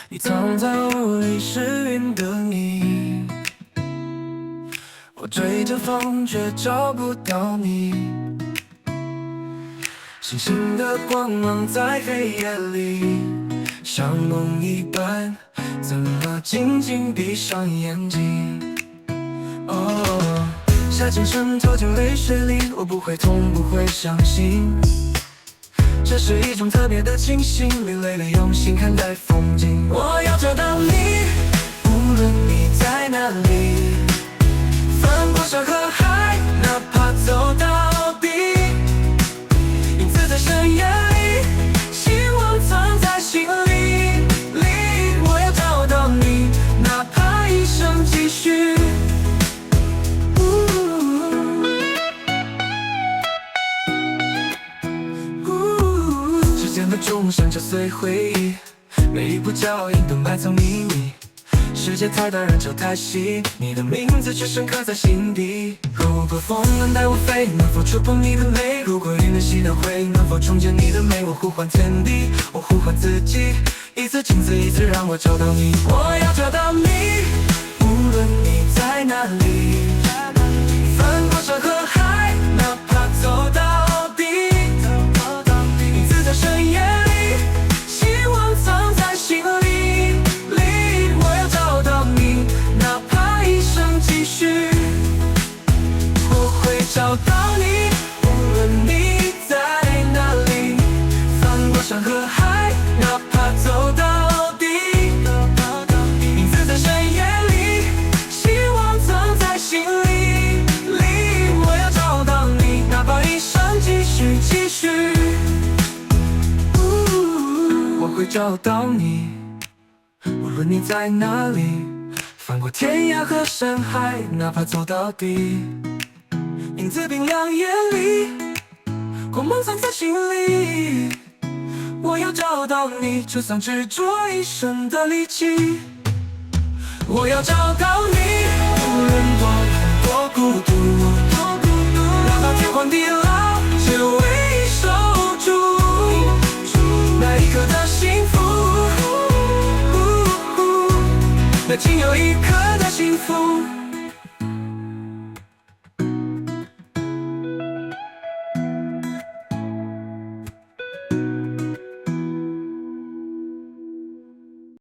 你藏在雾里是云的你，我追着风却找不到你。星星的光芒在黑夜里，像梦一般，怎么静静闭上眼睛？哦，夏天渗透进泪水里，我不会痛，不会伤心。这是一种特别的清醒，流泪了用心看待风景。我要找到你，无论你在哪里，翻过山和海，哪怕走到底。影子在深夜里，希望藏在心里。我要找到你，哪怕一生继续。钟声敲碎回忆，每一步脚印都埋藏秘密。世界太大，人潮太稀，你的名字却深刻在心底。如果风能带我飞，能否触碰你的泪？如果云能洗掉灰，能否重见你的美？我呼唤天地，我呼唤自己，一次镜子，一次让我找到你。我要找到你，无论你在哪里，翻过山和海，哪怕走到底。影子在深夜里，希望藏在心里。我要找到你，哪怕一生继续。我会找到你，无论你在哪里，翻过山和海，哪怕走到底。影子在深夜里，希望藏在心里。我要找到你，哪怕一生继续继续。我会找到你，无论你在哪里，翻过天涯和山海，哪怕走到底。影子冰凉夜里，光芒藏在心里。我要找到你，就算执着一生的力气。我要找到你，无论多远多孤独，哪怕天荒地老，只为守住那一刻的幸福，那仅有一刻的幸福。